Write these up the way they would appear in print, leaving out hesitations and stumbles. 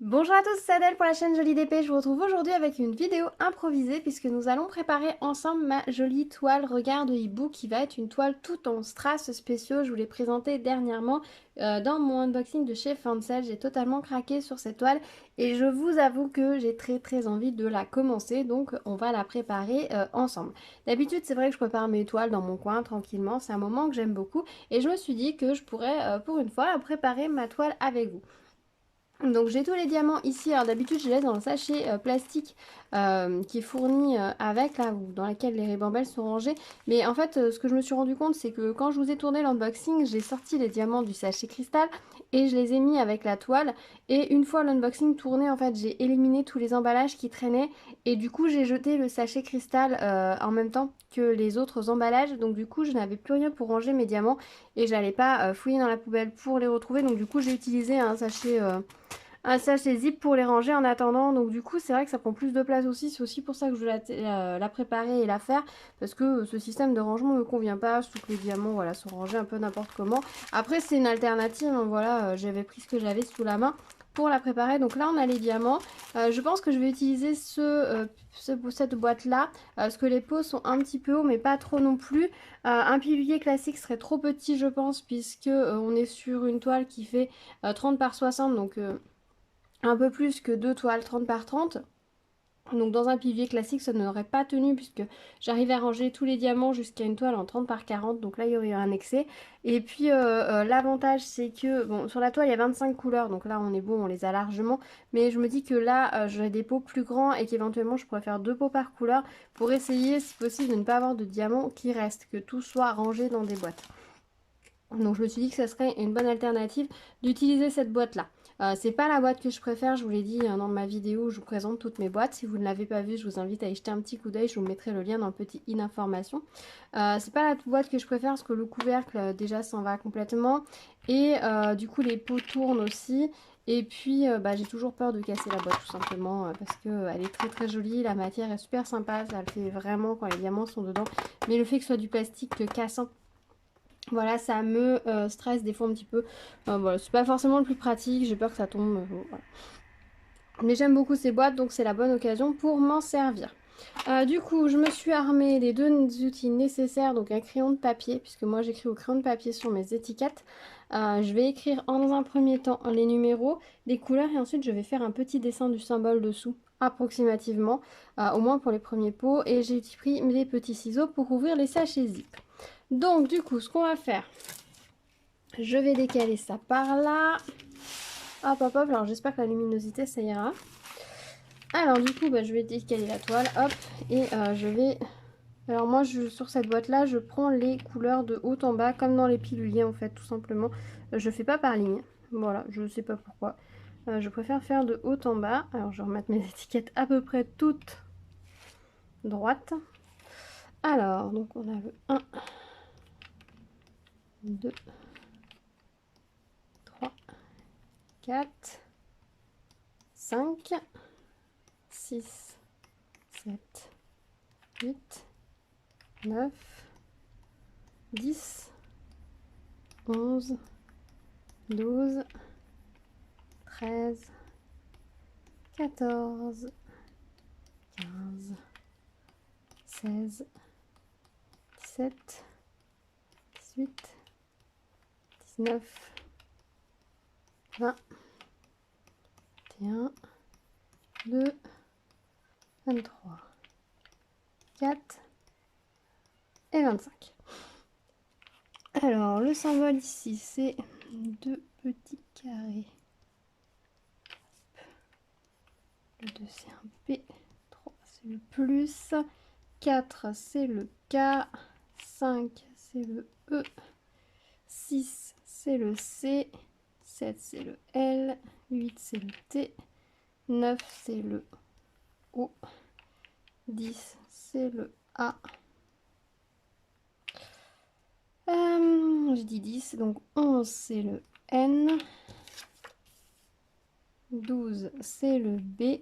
Bonjour à tous, c'est Adèle pour la chaîne Jolie DP. Je vous retrouve aujourd'hui avec une vidéo improvisée puisque nous allons préparer ensemble ma jolie toile regard de hibou qui va être une toile tout en strass spéciaux. Je vous l'ai présentée dernièrement dans mon unboxing de chez Fancel. J'ai totalement craqué sur cette toile et je vous avoue que j'ai très envie de la commencer, donc on va la préparer ensemble. D'habitude c'est vrai que je prépare mes toiles dans mon coin tranquillement, c'est un moment que j'aime beaucoup et je me suis dit que je pourrais pour une fois préparer ma toile avec vous. Donc j'ai tous les diamants ici, alors d'habitude je les laisse dans le sachet plastique qui est fourni avec, là, ou dans lequel les ribambelles sont rangées. Mais en fait ce que je me suis rendu compte c'est que quand je vous ai tourné l'unboxing, j'ai sorti les diamants du sachet cristal et je les ai mis avec la toile. Et une fois l'unboxing tourné, en fait j'ai éliminé tous les emballages qui traînaient et du coup j'ai jeté le sachet cristal en même temps que les autres emballages. Donc du coup je n'avais plus rien pour ranger mes diamants et j'allais pas fouiller dans la poubelle pour les retrouver. Donc du coup j'ai utilisé un sachet zip pour les ranger en attendant. Donc du coup c'est vrai que ça prend plus de place aussi. C'est aussi pour ça que je veux la préparer et la faire. Parce que ce système de rangement ne me convient pas. Surtout que les diamants voilà, sont rangés un peu n'importe comment. Après c'est une alternative. Hein, voilà, j'avais pris ce que j'avais sous la main pour la préparer. Donc là on a les diamants. Je pense que je vais utiliser cette boîte là. Parce que les pots sont un petit peu hauts mais pas trop non plus. Un pilier classique serait trop petit je pense. Puisque on est sur une toile qui fait 30 par 60. Donc un peu plus que deux toiles 30 par 30. Donc dans un pilier classique, ça n'aurait pas tenu puisque j'arrive à ranger tous les diamants jusqu'à une toile en 30 par 40. Donc là, il y aurait eu un excès. Et puis l'avantage, c'est que bon, sur la toile, il y a 25 couleurs. Donc là, on est bon, on les a largement. Mais je me dis que là, j'aurais des pots plus grands et qu'éventuellement, je pourrais faire deux pots par couleur pour essayer, si possible, de ne pas avoir de diamants qui restent, que tout soit rangé dans des boîtes. Donc je me suis dit que ça serait une bonne alternative d'utiliser cette boîte-là. C'est pas la boîte que je préfère, je vous l'ai dit dans ma vidéo où je vous présente toutes mes boîtes. Si vous ne l'avez pas vue, je vous invite à y jeter un petit coup d'œil, je vous mettrai le lien dans le petit in information. C'est pas la boîte que je préfère parce que le couvercle déjà s'en va complètement. Et du coup les pots tournent aussi. Et puis bah, j'ai toujours peur de casser la boîte tout simplement parce qu'elle est très jolie, la matière est super sympa, ça le fait vraiment quand les diamants sont dedans. Mais le fait que ce soit du plastique cassant, voilà, ça me stresse des fois un petit peu. Voilà, c'est pas forcément le plus pratique, j'ai peur que ça tombe. Voilà. Mais j'aime beaucoup ces boîtes, donc c'est la bonne occasion pour m'en servir. Du coup, je me suis armée des deux outils nécessaires, donc un crayon de papier, puisque moi j'écris au crayon de papier sur mes étiquettes. Je vais écrire dans un premier temps les numéros, les couleurs, et ensuite je vais faire un petit dessin du symbole dessous, approximativement, au moins pour les premiers pots. Et j'ai pris des petits ciseaux pour ouvrir les sachets zip. Donc du coup, ce qu'on va faire, je vais décaler ça par là. Hop. Alors j'espère que la luminosité, ça ira. Alors du coup, bah, je vais décaler la toile. Hop. Et je vais... Alors moi, sur cette boîte-là, je prends les couleurs de haut en bas, comme dans les piluliers, en fait, tout simplement. Je fais pas par ligne. Voilà, je sais pas pourquoi. Je préfère faire de haut en bas. Alors je vais remettre mes étiquettes à peu près toutes droites. Alors, donc on a le 1, 2, 3, 4, 5, 6, 7, 8, 9, 10, 11, 12, 13, 14, 15, 16, 17, 18, 19, 20, 21, 22, 23, 4 et 25. Alors, le symbole ici, c'est deux petits carrés. Le 2, c'est un P. 3, c'est le plus. 4, c'est le K. 5, c'est le E. 6, c'est le C. 7, c'est le L. 8, c'est le T. 9, c'est le O. 10, c'est le A. J'ai dit 10, donc 11, c'est le N. 12, c'est le B.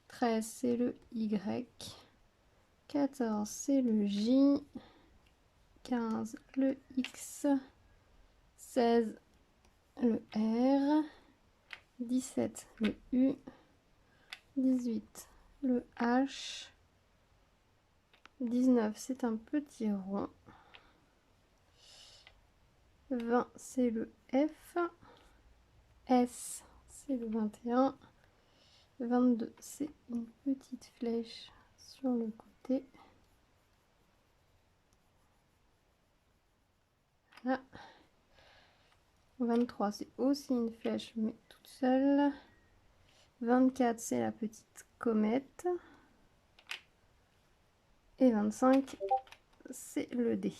13, c'est le Y. 14, c'est le J. 15, le X. 16, le R. 17, le U, 18, le H, 19, c'est un petit rond, 20, c'est le F, S, c'est le 21, 22, c'est une petite flèche sur le côté. Là. 23, c'est aussi une flèche, mais toute seule. 24, c'est la petite comète. Et 25, c'est le D.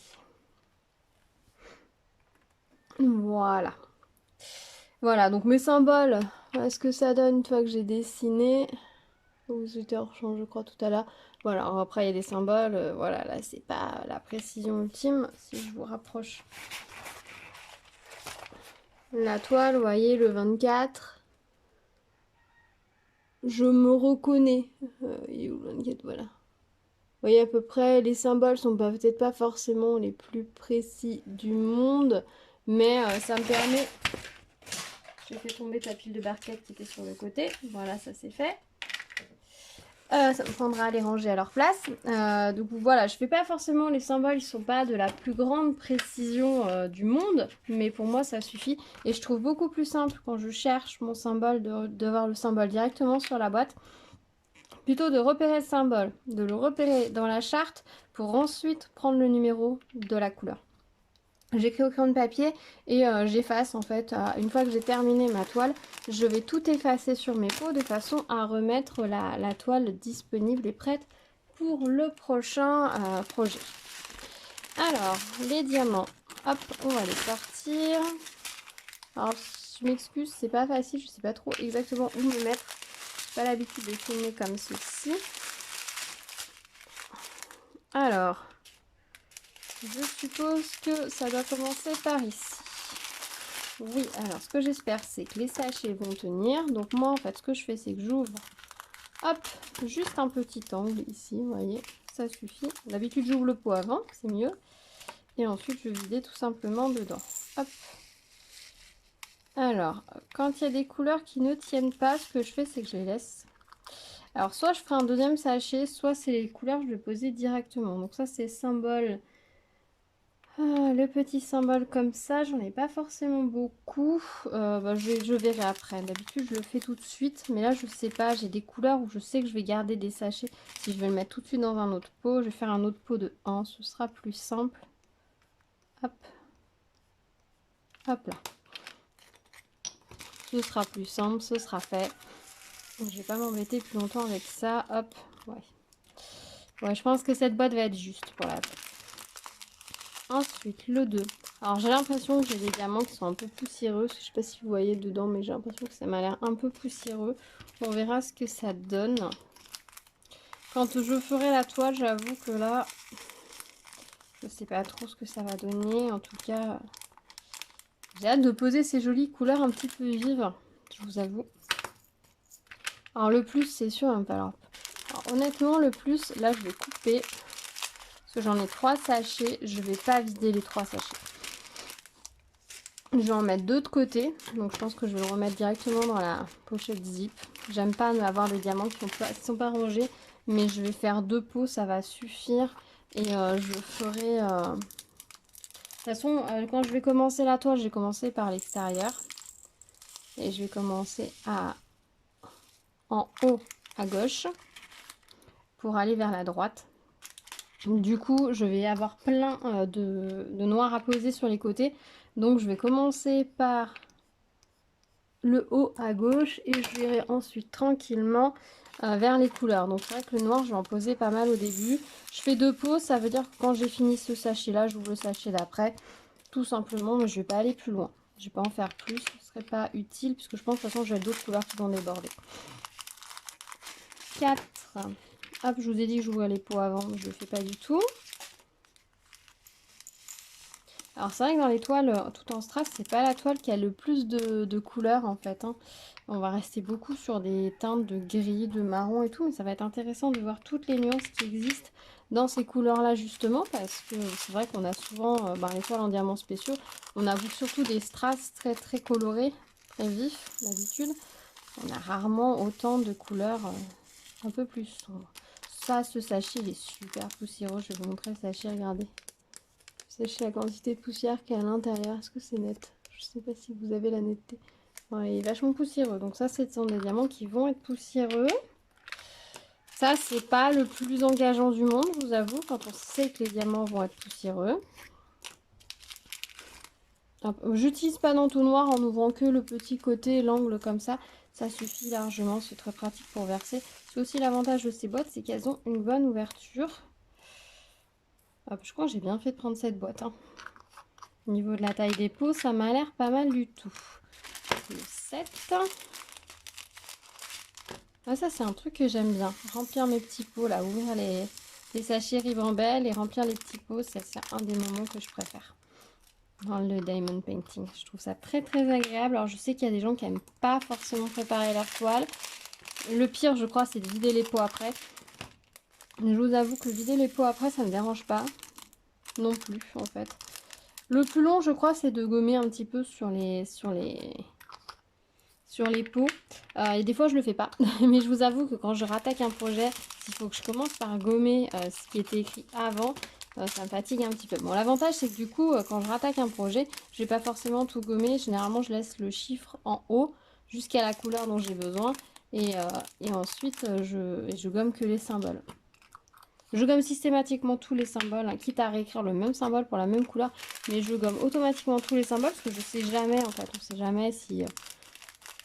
Voilà. Voilà, donc mes symboles, est-ce que ça donne une fois que j'ai dessiné? Vous étiez en change, je crois, tout à l'heure. Voilà, après il y a des symboles, voilà, là c'est pas la précision ultime. Si je vous rapproche la toile, vous voyez, le 24. Je me reconnais. Il est où le 24? Voilà. Vous voyez à peu près, les symboles sont peut-être pas forcément les plus précis du monde, mais ça me permet... J'ai fait tomber ta pile de barquettes qui était sur le côté. Voilà, ça c'est fait. Ça me prendra à les ranger à leur place. Donc voilà, je fais pas forcément les symboles, ils sont pas de la plus grande précision du monde, mais pour moi ça suffit. Et je trouve beaucoup plus simple quand je cherche mon symbole de voir le symbole directement sur la boîte, plutôt de repérer le symbole, de le repérer dans la charte pour ensuite prendre le numéro de la couleur. J'écris au crayon de papier et j'efface en fait, une fois que j'ai terminé ma toile, je vais tout effacer sur mes pots de façon à remettre la toile disponible et prête pour le prochain projet. Alors, les diamants, hop, on va les sortir. Alors, je m'excuse, c'est pas facile, je sais pas trop exactement où me mettre. J'ai pas l'habitude de filmer comme ceci. Alors... je suppose que ça doit commencer par ici. Oui, alors ce que j'espère c'est que les sachets vont tenir. Donc moi en fait ce que je fais c'est que j'ouvre, hop, juste un petit angle ici, vous voyez, ça suffit. D'habitude j'ouvre le pot avant, c'est mieux. Et ensuite je vais vider tout simplement dedans. Hop. Alors, quand il y a des couleurs qui ne tiennent pas, ce que je fais c'est que je les laisse. Alors soit je ferai un deuxième sachet, soit c'est les couleurs que je vais poser directement. Donc ça c'est symbole... le petit symbole comme ça, j'en ai pas forcément beaucoup. Je verrai après. D'habitude, je le fais tout de suite. Mais là, je sais pas. J'ai des couleurs où je sais que je vais garder des sachets. Si je vais le mettre tout de suite dans un autre pot, je vais faire un autre pot de 1. Ce sera plus simple. Hop. Hop là. Ce sera plus simple. Ce sera fait. Je vais pas m'embêter plus longtemps avec ça. Hop. Ouais, je pense que cette boîte va être juste pour la boîte. Ensuite, le 2. Alors, j'ai l'impression que j'ai des diamants qui sont un peu poussiéreux. Je ne sais pas si vous voyez dedans, mais j'ai l'impression que ça m'a l'air un peu poussiéreux. On verra ce que ça donne. Quand je ferai la toile, j'avoue que là, je ne sais pas trop ce que ça va donner. En tout cas, j'ai hâte de poser ces jolies couleurs un petit peu vives, je vous avoue. Alors, le plus, c'est sûr, il va me falloir... Alors, honnêtement, le plus, là, je vais couper... parce que j'en ai 3 sachets, je vais pas vider les 3 sachets. Je vais en mettre 2 de côté, donc je pense que je vais le remettre directement dans la pochette zip. J'aime pas avoir des diamants qui sont pas rangés, mais je vais faire 2 pots, ça va suffire. Et je ferai... De toute façon, quand je vais commencer la toile, je vais commencer par l'extérieur. Et je vais commencer en haut à gauche pour aller vers la droite. Du coup, je vais avoir plein de noir à poser sur les côtés. Donc, je vais commencer par le haut à gauche et je vais ensuite tranquillement vers les couleurs. Donc, c'est vrai que le noir, je vais en poser pas mal au début. Je fais 2 pots, ça veut dire que quand j'ai fini ce sachet-là, j'ouvre le sachet d'après. Tout simplement, mais je vais pas aller plus loin. Je vais pas en faire plus, ce serait pas utile puisque je pense de toute façon, j'ai d'autres couleurs qui vont déborder. 4. Hop, je vous ai dit que j'ouvrais les pots avant, mais je le fais pas du tout. Alors c'est vrai que dans les toiles tout en strass, c'est pas la toile qui a le plus de couleurs en fait. Hein. On va rester beaucoup sur des teintes de gris, de marron et tout, mais ça va être intéressant de voir toutes les nuances qui existent dans ces couleurs-là justement, parce que c'est vrai qu'on a souvent, les toiles en diamants spéciaux, on a surtout des strass très très colorés, très vifs d'habitude. On a rarement autant de couleurs un peu plus sombres. Ça, ce sachet, il est super poussiéreux. Je vais vous montrer le sachet, regardez. Sachez la quantité de poussière qu'il y a à l'intérieur. Est-ce que c'est net? Je ne sais pas si vous avez la netteté. Ouais, il est vachement poussiéreux. Donc ça, ce sont des diamants qui vont être poussiéreux. Ça, c'est pas le plus engageant du monde, je vous avoue, quand on sait que les diamants vont être poussiéreux. J'utilise pas d'entonnoir en ouvrant que le petit côté, l'angle comme ça. Ça suffit largement, c'est très pratique pour verser. C'est aussi l'avantage de ces boîtes, c'est qu'elles ont une bonne ouverture. Hop, je crois que j'ai bien fait de prendre cette boîte. Hein. Au niveau de la taille des pots, ça m'a l'air pas mal du tout. Le 7. Ah, ça, c'est un truc que j'aime bien. Remplir mes petits pots, là, ouvrir les sachets Ribambelle et remplir les petits pots, c'est un des moments que je préfère. Dans le diamond painting. Je trouve ça très très agréable. Alors je sais qu'il y a des gens qui n'aiment pas forcément préparer leur toile. Le pire je crois c'est de vider les pots après. Mais je vous avoue que vider les pots après ça ne me dérange pas. Non plus en fait. Le plus long je crois c'est de gommer un petit peu sur les pots. Et des fois je le fais pas. Mais je vous avoue que quand je rattaque un projet, il faut que je commence par gommer ce qui était écrit avant. Ça me fatigue un petit peu. Bon, l'avantage, c'est que du coup, quand je rattaque un projet, je vais pas forcément tout gommer. Généralement, je laisse le chiffre en haut jusqu'à la couleur dont j'ai besoin. Et ensuite, je gomme que les symboles. Je gomme systématiquement tous les symboles, hein, quitte à réécrire le même symbole pour la même couleur. Mais je gomme automatiquement tous les symboles parce que je sais jamais, en fait. On sait jamais si...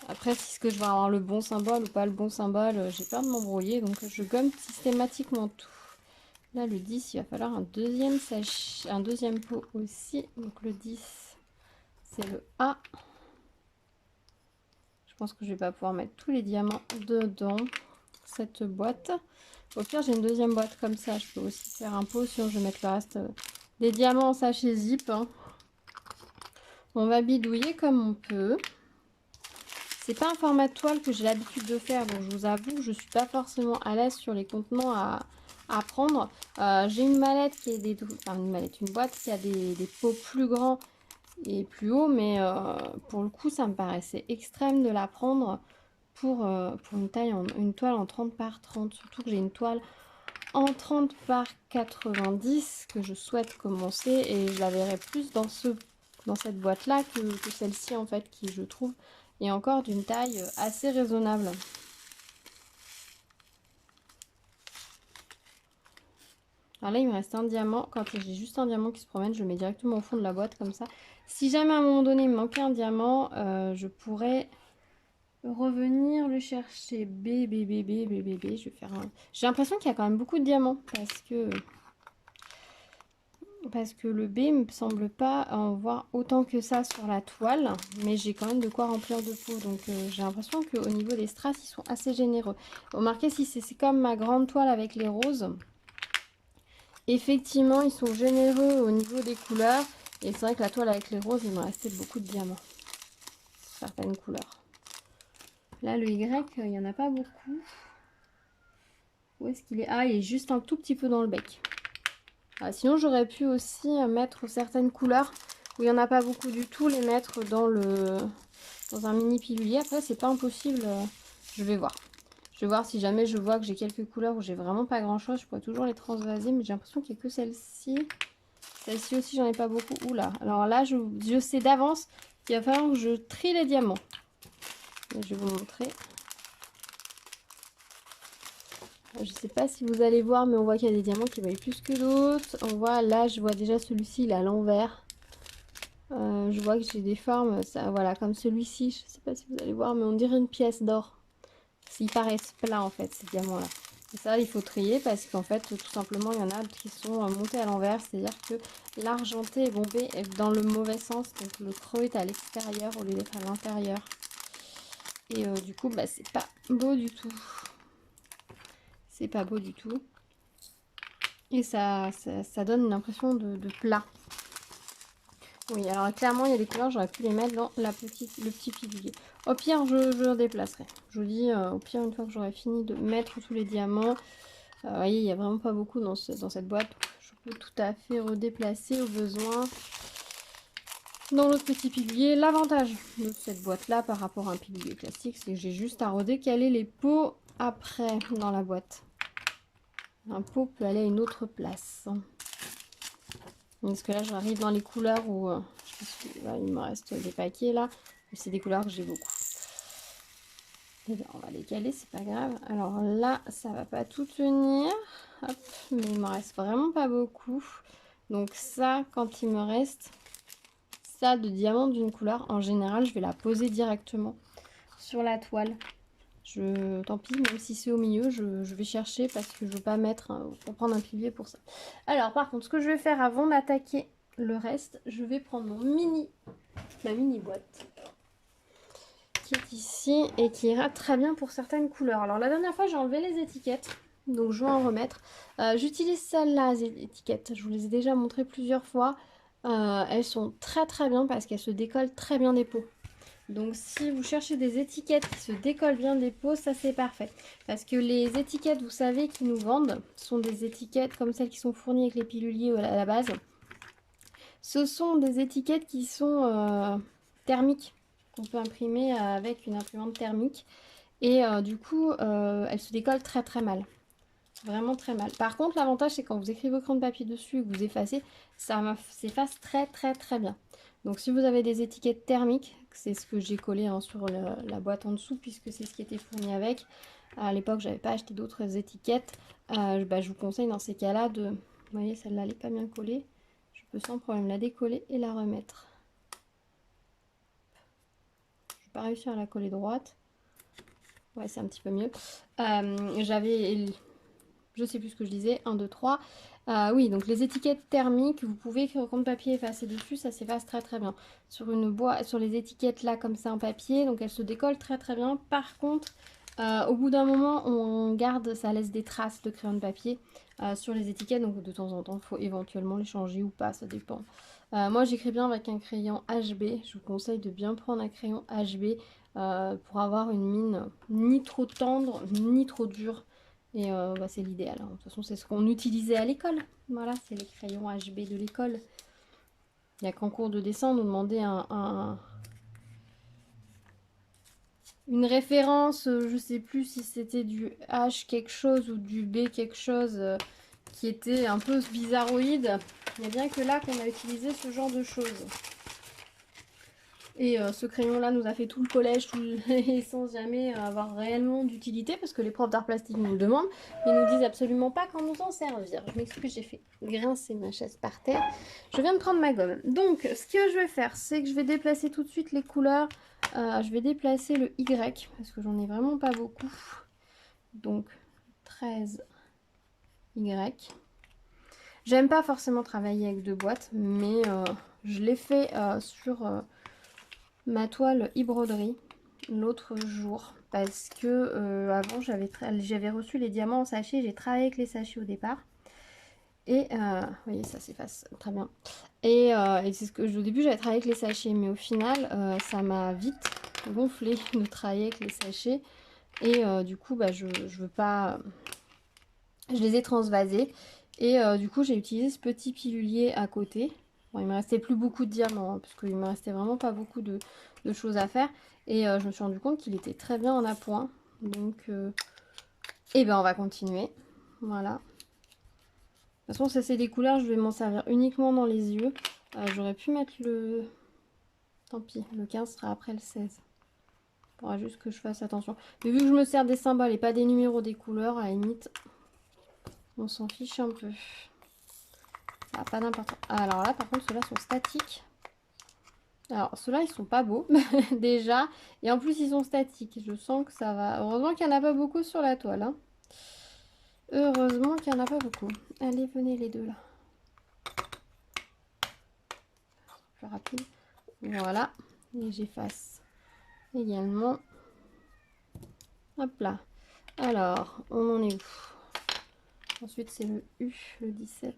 Après, si ce que je vais avoir le bon symbole ou pas le bon symbole, j'ai peur de m'embrouiller. Donc, je gomme systématiquement tout. Là, le 10, il va falloir un deuxième sachet, un deuxième pot aussi. Donc, le 10, c'est le A. Je pense que je vais pas pouvoir mettre tous les diamants dedans cette boîte. Au pire, j'ai une deuxième boîte comme ça. Je peux aussi faire un pot. Sinon, je vais mettre le reste des diamants en sachet zip. Hein. On va bidouiller comme on peut. C'est pas un format de toile que j'ai l'habitude de faire. Donc, je vous avoue que je suis pas forcément à l'aise sur les contenants à prendre. J'ai une mallette qui est une boîte qui a des pots plus grands et plus hauts, mais pour le coup ça me paraissait extrême de la prendre pour une taille une toile en 30 par 30, surtout que j'ai une toile en 30 par 90 que je souhaite commencer et je la verrai plus dans cette boîte là que celle-ci en fait, qui je trouve est encore d'une taille assez raisonnable. Alors là, il me reste un diamant. Quand j'ai juste un diamant qui se promène, je le mets directement au fond de la boîte comme ça. Si jamais à un moment donné, il me manquait un diamant, je pourrais revenir le chercher. B. Je vais faire un... J'ai l'impression qu'il y a quand même beaucoup de diamants parce que le B me semble pas en voir autant que ça sur la toile. Mais j'ai quand même de quoi remplir de peau. Donc j'ai l'impression qu'au niveau des strass, ils sont assez généreux. Remarquez, si c'est comme ma grande toile avec les roses... Effectivement, ils sont généreux au niveau des couleurs. Et c'est vrai que la toile avec les roses, il me restait beaucoup de diamants. Certaines couleurs. Là, le Y, il n'y en a pas beaucoup. Où est-ce qu'il est? Ah, il est juste un tout petit peu dans le bec. Ah, sinon, j'aurais pu aussi mettre certaines couleurs où il n'y en a pas beaucoup du tout, les mettre dans un mini pilulier. Après, c'est pas impossible. Je vais voir. Je vais voir si jamais je vois que j'ai quelques couleurs où j'ai vraiment pas grand chose. Je pourrais toujours les transvaser, mais j'ai l'impression qu'il n'y a que celle-ci. Celle-ci aussi, j'en ai pas beaucoup. Oula, alors là, je sais d'avance qu'il va falloir que je trie les diamants. Et je vais vous montrer. Je sais pas si vous allez voir, mais on voit qu'il y a des diamants qui valent plus que d'autres. On voit, là, je vois déjà celui-ci, il est à l'envers. Je vois que j'ai des formes, ça, voilà, comme celui-ci. Je sais pas si vous allez voir, mais on dirait une pièce d'or. Ils paraissent plats en fait, ces diamants là. Et ça il faut trier parce qu'en fait tout simplement il y en a qui sont montés à l'envers, c'est à dire que l'argenté est bombé dans le mauvais sens, donc le creux est à l'extérieur au lieu d'être à l'intérieur. Et du coup bah c'est pas beau du tout. C'est pas beau du tout. Et ça donne une impression de plat. Oui, alors clairement, il y a des couleurs, j'aurais pu les mettre dans le petit pilulier. Au pire, je redéplacerai. Je vous dis, au pire, une fois que j'aurai fini de mettre tous les diamants, vous voyez, il n'y a vraiment pas beaucoup dans cette boîte. Je peux tout à fait redéplacer au besoin. dans l'autre petit pilulier. L'avantage de cette boîte-là par rapport à un pilulier classique, c'est que j'ai juste à redécaler les pots après dans la boîte. Un pot peut aller à une autre place. Parce que là, j'arrive dans les couleurs où là, il me reste des paquets là. C'est des couleurs que j'ai beaucoup. Et bien, on va les caler, c'est pas grave. Alors là, ça va pas tout tenir. Hop, mais il me reste vraiment pas beaucoup. Donc ça, quand il me reste ça de diamant d'une couleur, en général, je vais la poser directement sur la toile. Tant pis, même si c'est au milieu, je vais chercher parce que je veux pas mettre pour prendre un pilier pour ça. Alors par contre, ce que je vais faire avant d'attaquer le reste, je vais prendre ma mini boîte qui est ici et qui ira très bien pour certaines couleurs. Alors la dernière fois, j'ai enlevé les étiquettes, donc je vais en remettre. J'utilise celles-là, les étiquettes. Je vous les ai déjà montrées plusieurs fois. Elles sont très très bien parce qu'elles se décollent très bien des pots. Donc si vous cherchez des étiquettes qui se décollent bien des pots, ça c'est parfait. Parce que les étiquettes, vous savez, qui nous vendent, sont des étiquettes comme celles qui sont fournies avec les piluliers à la base. Ce sont des étiquettes qui sont thermiques, qu'on peut imprimer avec une imprimante thermique. Et du coup, elles se décollent très très mal. Vraiment très mal. Par contre, l'avantage, c'est quand vous écrivez au crayon de papier dessus et que vous effacez, ça s'efface très très très bien. Donc si vous avez des étiquettes thermiques, c'est ce que j'ai collé sur la boîte en dessous, puisque c'est ce qui était fourni avec. À l'époque, j'avais pas acheté d'autres étiquettes. Je vous conseille dans ces cas-là de... Vous voyez, celle-là, elle n'est pas bien collée. Je peux sans problème la décoller et la remettre. Je n'ai pas réussi à la coller droite. Ouais, c'est un petit peu mieux. J'avais... Je sais plus ce que je disais, 1, 2, 3. Oui, donc les étiquettes thermiques, vous pouvez écrire au crayon de papier effacer dessus, ça s'efface très très bien. Sur une boîte, sur les étiquettes là, comme ça en papier, donc elles se décollent très très bien. Par contre, au bout d'un moment, on garde, ça laisse des traces de crayon de papier sur les étiquettes, donc de temps en temps, il faut éventuellement les changer ou pas, ça dépend. Moi, j'écris bien avec un crayon HB, je vous conseille de bien prendre un crayon HB pour avoir une mine ni trop tendre, ni trop dure. Et c'est l'idéal, hein. De toute façon, c'est ce qu'on utilisait à l'école. Voilà, c'est les crayons HB de l'école. Il n'y a qu'en cours de dessin, on nous demandait une référence, je sais plus si c'était du H quelque chose ou du B quelque chose qui était un peu bizarroïde. Il n'y a bien que là qu'on a utilisé ce genre de choses. Et ce crayon-là nous a fait tout le collège, et sans jamais avoir réellement d'utilité, parce que les profs d'art plastique nous le demandent, mais ils nous disent absolument pas quand nous en servir. Je m'excuse, j'ai fait grincer ma chaise par terre. Je viens de prendre ma gomme. Donc, ce que je vais faire, c'est que je vais déplacer tout de suite les couleurs. Je vais déplacer le Y, parce que j'en ai vraiment pas beaucoup. Donc, 13 Y. J'aime pas forcément travailler avec deux boîtes, mais je l'ai fait sur... ma toile e-broderie l'autre jour parce que avant j'avais reçu les diamants en sachet, j'ai travaillé avec les sachets au départ et vous voyez, ça s'efface très bien et c'est ce que au début j'avais travaillé avec les sachets, mais au final ça m'a vite gonflé de travailler avec les sachets et du coup je veux pas, je les ai transvasés et du coup j'ai utilisé ce petit pilulier à côté. Bon, il me restait plus beaucoup de diamants, hein, parce qu'il me restait vraiment pas beaucoup de choses à faire. Et je me suis rendu compte qu'il était très bien en appoint. Donc, et ben on va continuer. Voilà. De toute façon, ça c'est des couleurs, je vais m'en servir uniquement dans les yeux. J'aurais pu mettre le... Tant pis, le 15 sera après le 16. Il faudra juste que je fasse attention. Mais vu que je me sers des symboles et pas des numéros des couleurs, à la limite, on s'en fiche un peu. Ça n'a pas d'importance. Alors là, par contre, ceux-là sont statiques. Alors, ceux-là, ils sont pas beaux, déjà. Et en plus, ils sont statiques. Je sens que ça va... Heureusement qu'il n'y en a pas beaucoup sur la toile, hein. Heureusement qu'il n'y en a pas beaucoup. Allez, venez les deux, là. Plus rapide. Voilà. Et j'efface également. Hop là. Alors, on en est où? Ensuite, c'est le U, le 17.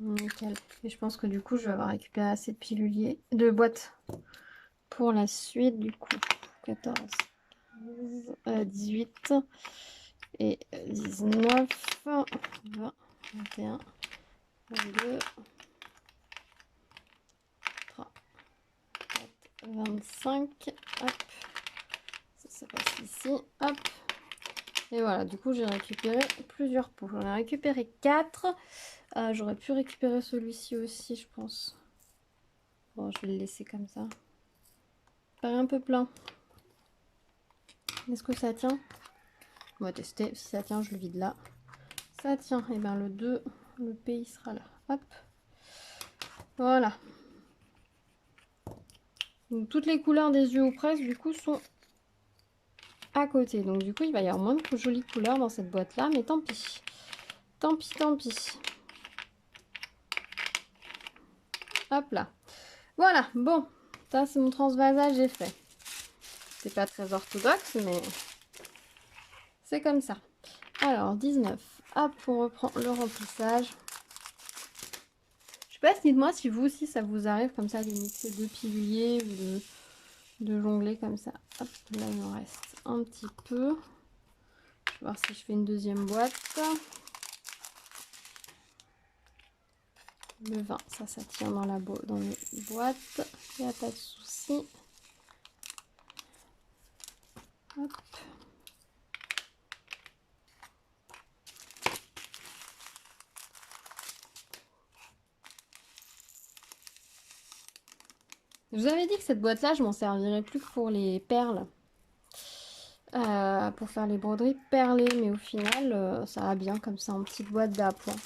Nickel. Et je pense que du coup, je vais avoir récupéré assez de piluliers, de boîtes pour la suite. Du coup, 14, 15, 18. Et 19, 20, 21, 22, 3, 4, 25. Hop. Ça passe ici. Hop. Et voilà, du coup, j'ai récupéré plusieurs pots. J'en ai récupéré 4. J'aurais pu récupérer celui-ci aussi, je pense. Bon, je vais le laisser comme ça. Il paraît un peu plein. Est-ce que ça tient? On va tester. Si ça tient, je le vide là. Ça tient. Et bien le 2, le P, il sera là. Hop. Voilà. Donc, toutes les couleurs des yeux ou presque, du coup, sont à côté. Donc, du coup, il va y avoir moins de jolies couleurs dans cette boîte-là. Mais tant pis. Tant pis, tant pis. Hop là. Voilà. Bon. Ça, c'est mon transvasage, j'ai fait. C'est pas très orthodoxe, mais c'est comme ça. Alors, 19. Hop, on reprend le remplissage. Je sais pas, dites-moi si vous aussi ça vous arrive comme ça de mixer deux piluliers ou de jongler comme ça. Hop, là il en reste un petit peu. Je vais voir si je fais une deuxième boîte. Le 20, ça tient dans la boîte. Il n'y a pas de souci. Hop. Je vous avais dit que cette boîte-là, je m'en servirais plus que pour les perles. Pour faire les broderies perlées, mais au final, ça va bien comme ça en petite boîte d'appoint.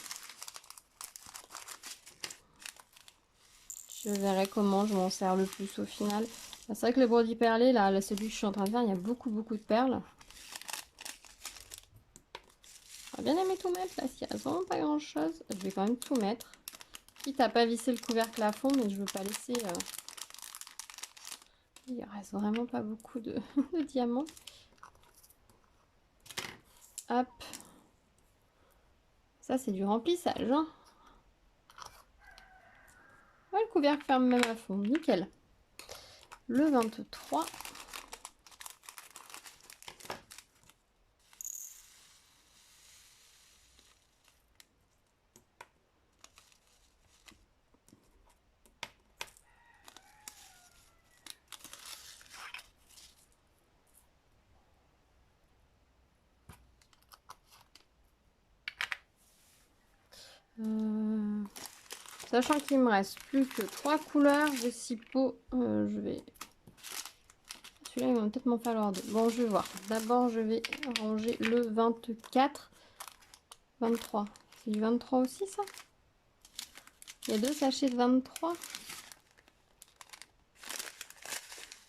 Je verrai comment je m'en sers le plus au final. C'est vrai que le broderie perlé, là, celui que je suis en train de faire, il y a beaucoup de perles. J'aurais bien aimé tout mettre là, s'il n'y a vraiment pas grand chose. Je vais quand même tout mettre. Quitte à pas visser le couvercle à fond, mais je veux pas laisser... Il reste vraiment pas beaucoup de, de diamants. Hop. Ça, c'est du remplissage. Hein. Ouais, le couvercle ferme même à fond. Nickel. Le 23. Sachant qu'il me reste plus que 3 couleurs, j'ai 6 pots, je vais... Celui-là, il va peut-être m'en falloir 2. Bon, je vais voir. D'abord, je vais ranger le 24. 23. C'est du 23 aussi, ça? Il y a 2 sachets de 23.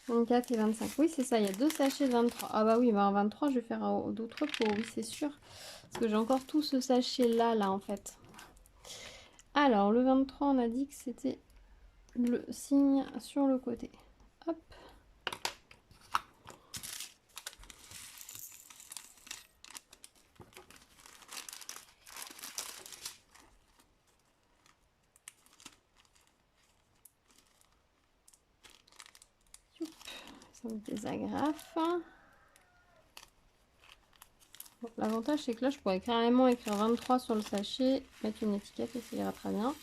24 et 25. Oui, c'est ça, il y a 2 sachets de 23. Ah bah oui, bah en 23, je vais faire d'autres pots, oui, c'est sûr. Parce que j'ai encore tout ce sachet-là, là, en fait. Alors, le 23, on a dit que c'était le signe sur le côté. Hop. Ça me désagrafe. Bon, l'avantage, c'est que là, je pourrais carrément écrire 23 sur le sachet, mettre une étiquette et ça ira très bien.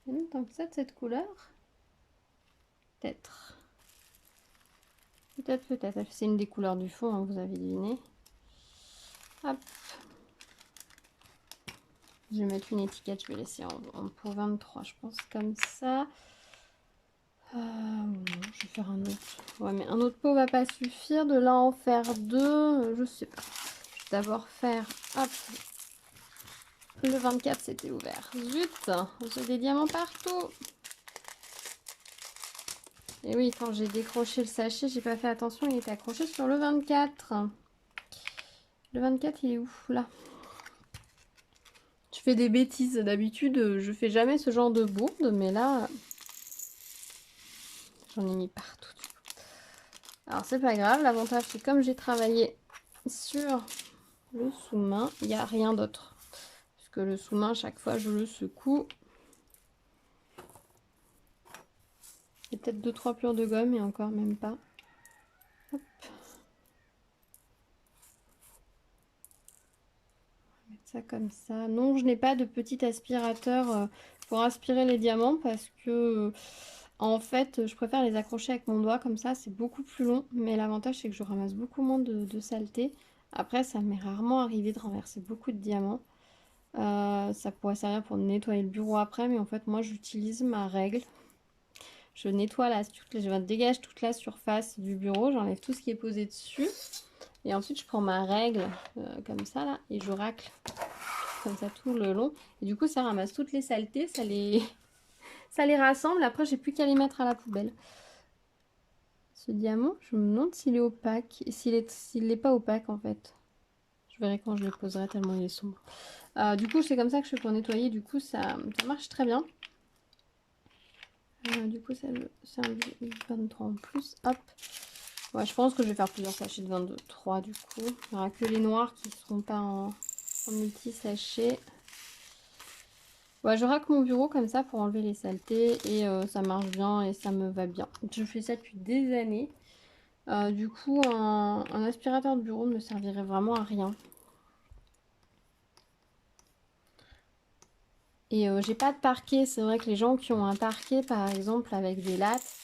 Il y a même tant que ça de cette couleur. Peut-être. Peut-être. C'est une des couleurs du fond, hein, vous avez deviné. Hop. Je vais mettre une étiquette, je vais laisser en pour 23, je pense, comme ça. Je vais faire un autre. Ouais, mais un autre pot va pas suffire. De là en faire 2, je sais pas. Je vais d'abord faire, hop, le 24, c'était ouvert. Zut, j'ai des diamants partout. Et oui, quand j'ai décroché le sachet, j'ai pas fait attention, il était accroché sur le 24. Le 24, il est où? Là. Je fais des bêtises. D'habitude, je fais jamais ce genre de bourde, mais là, j'en ai mis partout. Alors, c'est pas grave. L'avantage, c'est comme j'ai travaillé sur le sous-main, il n'y a rien d'autre. Parce que le sous-main, chaque fois, je le secoue. Il y a peut-être 2-3 pleurs de gomme et encore même pas. Hop. ça comme ça. Non, je n'ai pas de petit aspirateur pour aspirer les diamants parce que en fait, je préfère les accrocher avec mon doigt comme ça, c'est beaucoup plus long. Mais l'avantage, c'est que je ramasse beaucoup moins de saleté. Après, ça m'est rarement arrivé de renverser beaucoup de diamants. Ça pourrait servir pour nettoyer le bureau après, mais en fait, moi, j'utilise ma règle. Je nettoie je dégage toute la surface du bureau, j'enlève tout ce qui est posé dessus. Et ensuite, je prends ma règle comme ça, là, et je racle comme ça tout le long. Et du coup, ça ramasse toutes les saletés, ça les rassemble. Après, j'ai plus qu'à les mettre à la poubelle. Ce diamant, je me demande s'il est opaque. Et s'il n'est pas opaque, en fait. Je verrai quand je le poserai tellement il est sombre. Du coup, c'est comme ça que je fais pour nettoyer. Du coup, ça marche très bien. Du coup, c'est un 23 en plus. Hop. Ouais, je pense que je vais faire plusieurs sachets de 23 du coup. Il n'y aura que les noirs qui ne seront pas en multi-sachets. Ouais, je racle mon bureau comme ça pour enlever les saletés et ça marche bien et ça me va bien. Je fais ça depuis des années. Du coup, un aspirateur de bureau ne me servirait vraiment à rien. Et j'ai pas de parquet. C'est vrai que les gens qui ont un parquet, par exemple, avec des lattes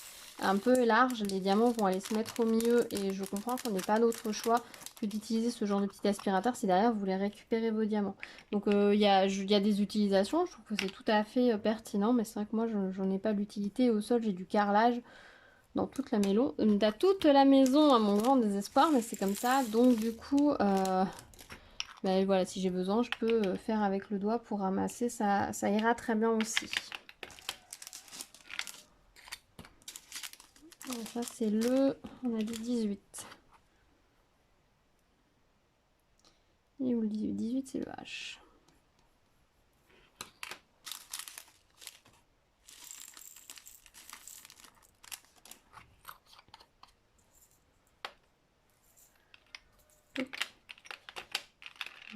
un peu larges, les diamants vont aller se mettre au milieu. Et je comprends qu'on n'ait pas d'autre choix que d'utiliser ce genre de petit aspirateur si derrière vous voulez récupérer vos diamants. Donc il y a des utilisations, je trouve que c'est tout à fait pertinent. Mais c'est vrai que moi, j'en ai pas l'utilité. Au sol, j'ai du carrelage dans toute la maison. Dans toute la maison, à mon grand désespoir, mais c'est comme ça. Donc du coup... ben voilà, si j'ai besoin, je peux faire avec le doigt pour ramasser, ça ira très bien aussi. Donc ça c'est on a dit 18. Et où le 18? 18 c'est le H.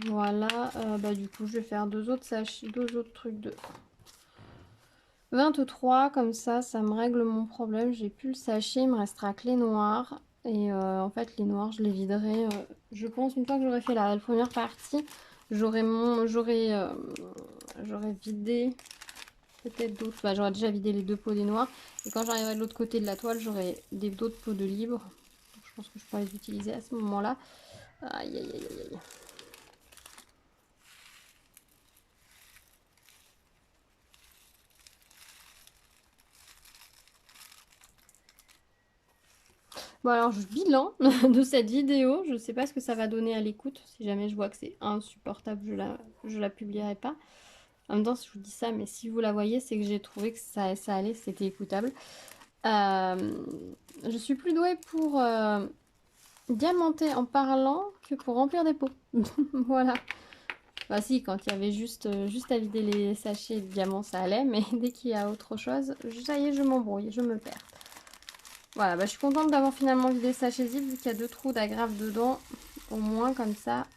Voilà, bah du coup je vais faire deux autres trucs de 23, comme ça me règle mon problème. J'ai plus le sachet, il me restera que les noirs. Et en fait les noirs je les viderai, je pense une fois que j'aurai fait la première partie, j'aurai vidé peut-être d'autres, bah, j'aurai déjà vidé les deux pots des noirs. Et quand j'arriverai de l'autre côté de la toile, j'aurai d'autres pots de libre. Donc, je pense que je pourrai les utiliser à ce moment-là. Aïe aïe aïe aïe. Bon alors je bilan de cette vidéo, je sais pas ce que ça va donner à l'écoute, si jamais je vois que c'est insupportable je la publierai pas. En même temps si je vous dis ça, mais si vous la voyez c'est que j'ai trouvé que ça allait, c'était écoutable. Je suis plus douée pour diamanter en parlant que pour remplir des pots. Voilà. Bah si, quand il y avait juste à vider les sachets de diamants ça allait, mais dès qu'il y a autre chose, ça y est je m'embrouille, je me perds. Voilà, bah, je suis contente d'avoir finalement vidé le sachet zip vu qu'il y a 2 trous d'agrafe dedans. Au moins comme ça,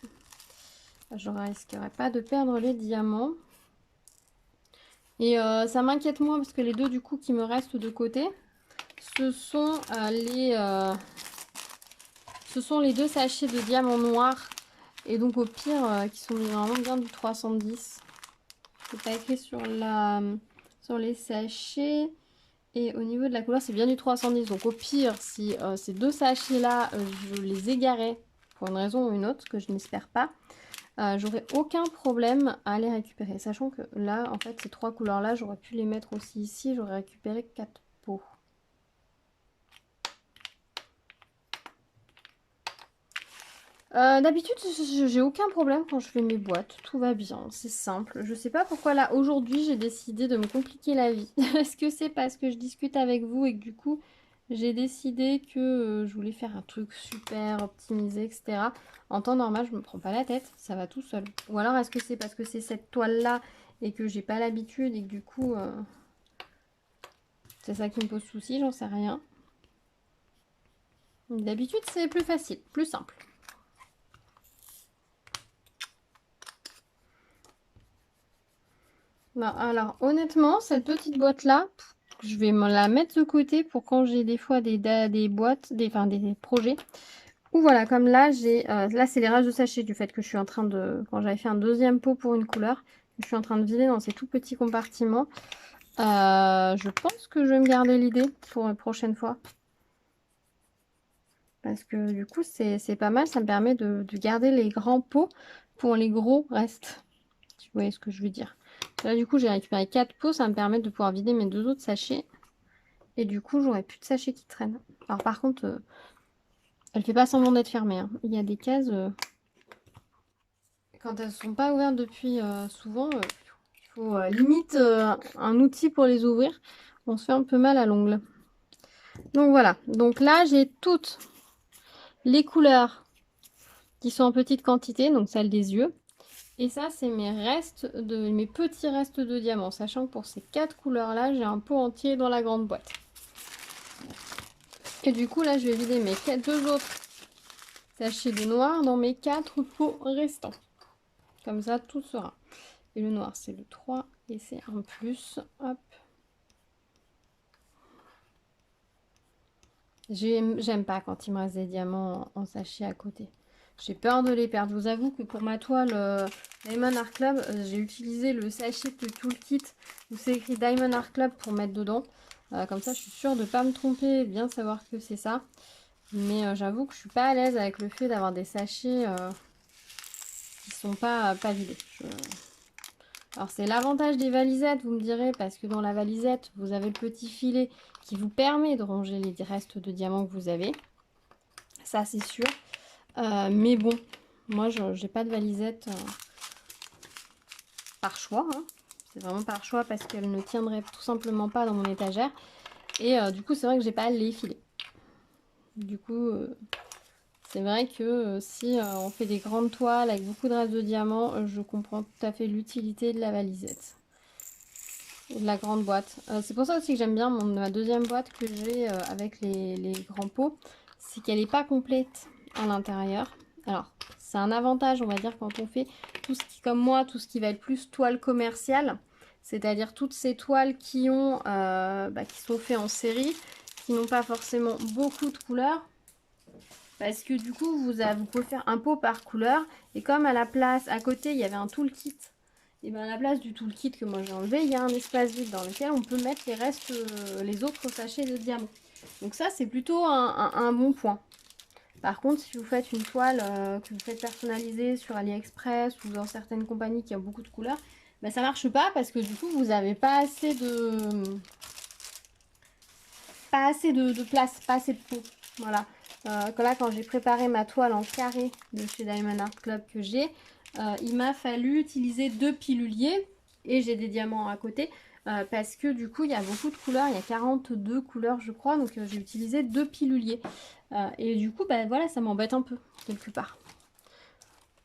je ne risquerai pas de perdre les diamants. Et ça m'inquiète moins parce que les deux du coup qui me restent de côté, ce sont les deux sachets de diamants noirs. Et donc au pire, qui sont vraiment bien du 310. C'est pas écrit sur les sachets. Et au niveau de la couleur, c'est bien du 310. Donc au pire, si ces deux sachets-là, je les égarais pour une raison ou une autre, que je n'espère pas, j'aurais aucun problème à les récupérer. Sachant que là, en fait, ces trois couleurs-là, j'aurais pu les mettre aussi ici. J'aurais récupéré 4 pots. D'habitude, j'ai aucun problème quand je fais mes boîtes. Tout va bien, c'est simple. Je sais pas pourquoi là, aujourd'hui, j'ai décidé de me compliquer la vie. Est-ce que c'est parce que je discute avec vous et que du coup, j'ai décidé que je voulais faire un truc super optimisé, etc. En temps normal, je me prends pas la tête, ça va tout seul. Ou alors, est-ce que c'est parce que c'est cette toile-là et que j'ai pas l'habitude et que du coup, c'est ça qui me pose souci, j'en sais rien. D'habitude, c'est plus facile, plus simple. Bah, alors honnêtement, cette petite boîte là, je vais me la mettre de côté pour quand j'ai des fois des boîtes, des projets Ou voilà, comme là, là c'est les restes de sachets du fait que je suis en train de, quand j'avais fait un deuxième pot pour une couleur, je suis en train de vider dans ces tout petits compartiments. Je pense que je vais me garder l'idée pour une prochaine fois. Parce que du coup, c'est pas mal, ça me permet de garder les grands pots pour les gros restes. Si vous voyez ce que je veux dire. Là, du coup, j'ai récupéré 4 pots, ça me permet de pouvoir vider mes 2 autres sachets. Et du coup, j'aurai plus de sachets qui traînent. Alors par contre, elle fait pas semblant d'être fermée, hein. Il y a des cases, quand elles sont pas ouvertes depuis souvent, il faut limite un outil pour les ouvrir. On se fait un peu mal à l'ongle. Donc voilà, donc là j'ai toutes les couleurs qui sont en petite quantité, donc celle des yeux. Et ça, c'est mes petits restes de diamants, sachant que pour ces 4 couleurs-là, j'ai un pot entier dans la grande boîte. Et du coup, là, je vais vider mes 2 autres sachets de noir dans mes 4 pots restants. Comme ça, tout sera. Et le noir, c'est le 3 et c'est un plus. Hop. J'aime pas quand il me reste des diamants en sachet à côté. J'ai peur de les perdre. Je vous avoue que pour ma toile Diamond Art Club, j'ai utilisé le sachet de Toolkit où c'est écrit Diamond Art Club pour mettre dedans. Comme ça, je suis sûre de ne pas me tromper et bien savoir que c'est ça. Mais j'avoue que je suis pas à l'aise avec le fait d'avoir des sachets qui sont pas vidés. Alors c'est l'avantage des valisettes, vous me direz, parce que dans la valisette, vous avez le petit filet qui vous permet de ranger les restes de diamants que vous avez. Ça, c'est sûr. Mais bon, moi, j'ai pas de valisette par choix, hein. C'est vraiment par choix parce qu'elle ne tiendrait tout simplement pas dans mon étagère. Et du coup, c'est vrai que j'ai pas les filets. Du coup, c'est vrai que si on fait des grandes toiles avec beaucoup de restes de diamants, je comprends tout à fait l'utilité de la valisette. De la grande boîte. C'est pour ça aussi que j'aime bien ma deuxième boîte que j'ai avec les grands pots. C'est qu'elle n'est pas complète à l'intérieur. Alors, c'est un avantage, on va dire, quand on fait tout ce qui, comme moi, tout ce qui va être plus toile commerciale. C'est-à-dire toutes ces toiles qui sont faites en série, qui n'ont pas forcément beaucoup de couleurs. Parce que du coup, vous pouvez faire un pot par couleur. Et comme à la place, à côté, il y avait un toolkit. Et bien à la place du toolkit que moi j'ai enlevé, il y a un espace vide dans lequel on peut mettre les restes, les autres sachets de diamants. Donc ça, c'est plutôt un bon point. Par contre, si vous faites une toile que vous faites personnaliser sur AliExpress ou dans certaines compagnies qui ont beaucoup de couleurs, ben ça marche pas parce que du coup, vous n'avez pas assez de place, pas assez de pot. Voilà. Là, quand j'ai préparé ma toile en carré de chez Diamond Art Club que j'ai, il m'a fallu utiliser 2 piluliers et j'ai des diamants à côté parce que du coup, il y a beaucoup de couleurs. Il y a 42 couleurs, je crois. Donc, j'ai utilisé 2 piluliers. Et du coup, bah, voilà, ça m'embête un peu, quelque part.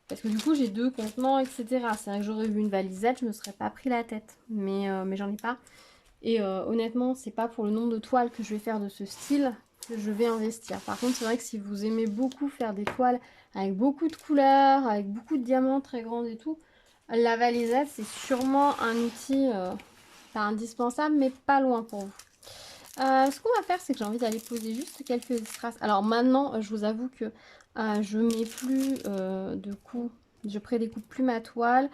Parce que du coup, j'ai 2 contenants, etc. C'est vrai que j'aurais eu une valisette, je me serais pas pris la tête. Mais j'en ai pas. Et honnêtement, c'est pas pour le nombre de toiles que je vais faire de ce style que je vais investir. Par contre, c'est vrai que si vous aimez beaucoup faire des toiles avec beaucoup de couleurs, avec beaucoup de diamants très grands et tout, la valisette, c'est sûrement un outil pas indispensable, mais pas loin pour vous. Ce qu'on va faire, c'est que j'ai envie d'aller poser juste quelques strass. Alors maintenant, je vous avoue que je mets plus de coups, je prédécoupe plus ma toile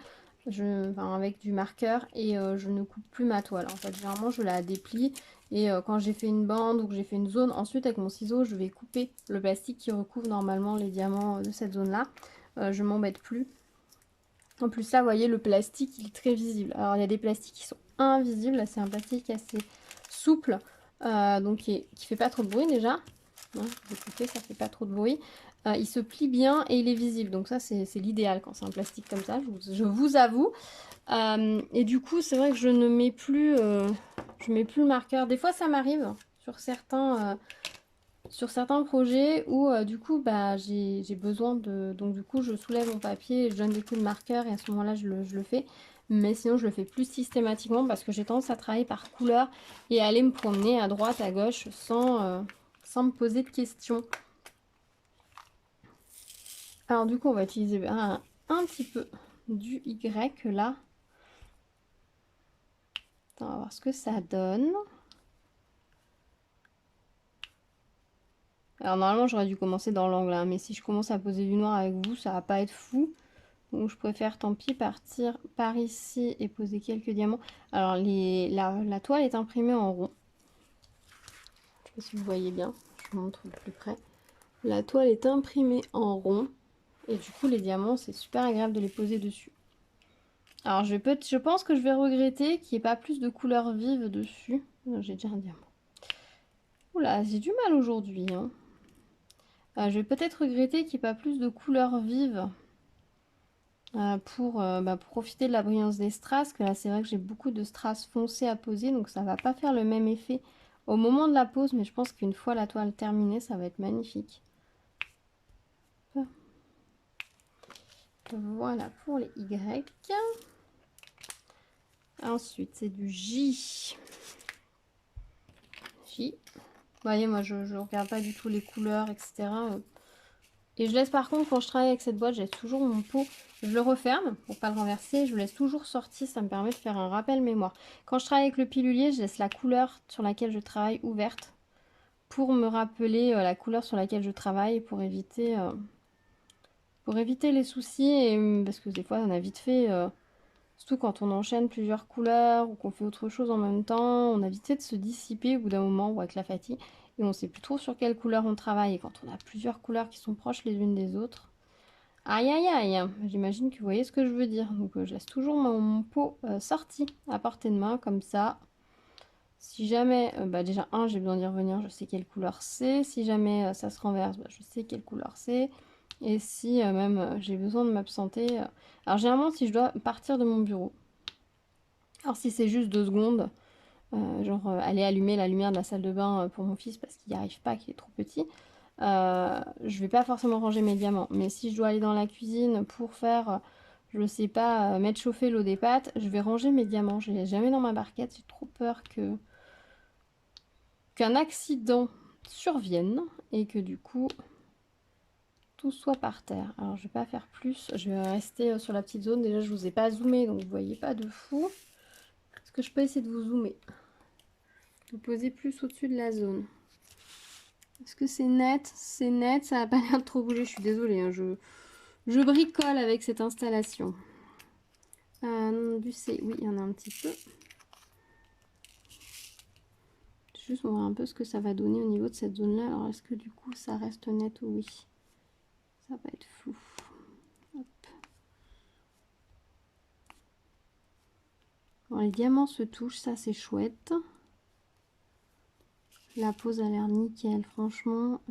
avec du marqueur et je ne coupe plus ma toile. En fait, généralement, je la déplie et quand j'ai fait une bande ou que j'ai fait une zone, ensuite avec mon ciseau, je vais couper le plastique qui recouvre normalement les diamants de cette zone-là. Je m'embête plus. En plus, là, vous voyez, le plastique, il est très visible. Alors, il y a des plastiques qui sont invisibles. Là, c'est un plastique assez souple. Donc qui fait pas trop de bruit déjà. Hein, écoutez, ça fait pas trop de bruit. Il se plie bien et il est visible. Donc ça, c'est l'idéal quand c'est un plastique comme ça, je vous avoue. Et du coup, c'est vrai que je ne mets plus, je mets plus le marqueur. Des fois, ça m'arrive sur certains projets où du coup, bah, j'ai besoin de... Donc du coup, je soulève mon papier et je donne des coups de marqueur et à ce moment-là, je le fais. Mais sinon, je le fais plus systématiquement parce que j'ai tendance à travailler par couleur et à aller me promener à droite, à gauche sans me poser de questions. Alors du coup, on va utiliser un petit peu du Y là. On va voir ce que ça donne. Alors normalement j'aurais dû commencer dans l'angle, hein, mais si je commence à poser du noir avec vous, ça va pas être fou. Donc je préfère tant pis partir par ici et poser quelques diamants. Alors la toile est imprimée en rond. Je sais pas si vous voyez bien, je vous montre de plus près. La toile est imprimée en rond. Et du coup les diamants c'est super agréable de les poser dessus. Alors je pense que je vais regretter qu'il n'y ait pas plus de couleurs vives dessus. J'ai déjà un diamant. Oula, j'ai du mal aujourd'hui, hein. Je vais peut-être regretter qu'il n'y ait pas plus de couleurs vives pour profiter de la brillance des strass. Que là, c'est vrai que j'ai beaucoup de strass foncés à poser, donc ça va pas faire le même effet au moment de la pose, mais je pense qu'une fois la toile terminée, ça va être magnifique. Voilà pour les Y. Ensuite, c'est du J. J. Vous voyez, moi, je regarde pas du tout les couleurs, etc. Et je laisse par contre, quand je travaille avec cette boîte, j'ai toujours mon pot, je le referme pour pas le renverser, je le laisse toujours sorti, ça me permet de faire un rappel mémoire. Quand je travaille avec le pilulier, je laisse la couleur sur laquelle je travaille ouverte pour me rappeler la couleur sur laquelle je travaille pour éviter les soucis, et, parce que des fois on a vite fait, surtout quand on enchaîne plusieurs couleurs ou qu'on fait autre chose en même temps, on a vite fait de se dissiper au bout d'un moment ou avec la fatigue. Et on sait plus trop sur quelle couleur on travaille. Et quand on a plusieurs couleurs qui sont proches les unes des autres, aïe aïe aïe, j'imagine que vous voyez ce que je veux dire. Donc je laisse toujours mon pot sorti à portée de main, comme ça. Si jamais, déjà j'ai besoin d'y revenir, je sais quelle couleur c'est. Si jamais ça se renverse, je sais quelle couleur c'est. Et si même j'ai besoin de m'absenter. Alors généralement si je dois partir de mon bureau, alors si c'est juste 2 secondes, aller allumer la lumière de la salle de bain pour mon fils parce qu'il n'y arrive pas, qu'il est trop petit, je vais pas forcément ranger mes diamants. Mais si je dois aller dans la cuisine pour faire, je sais pas, mettre chauffer l'eau des pâtes, je vais ranger mes diamants. Je les laisse jamais dans ma barquette, j'ai trop peur qu'un accident survienne et que du coup tout soit par terre. Alors je vais pas faire plus, je vais rester sur la petite zone. Déjà je vous ai pas zoomé donc vous voyez pas de fou. Est-ce que je peux essayer de vous zoomer? Vous posez plus au-dessus de la zone. Est-ce que c'est net? C'est net, ça n'a pas l'air de trop bouger, je suis désolée, hein, je bricole avec cette installation. Du C, oui, il y en a un petit peu. Juste on va voir un peu ce que ça va donner au niveau de cette zone-là. Alors est-ce que du coup ça reste net ou oui? Ça va être flou. Hop. Bon, les diamants se touchent, ça c'est chouette. La pose a l'air nickel, franchement.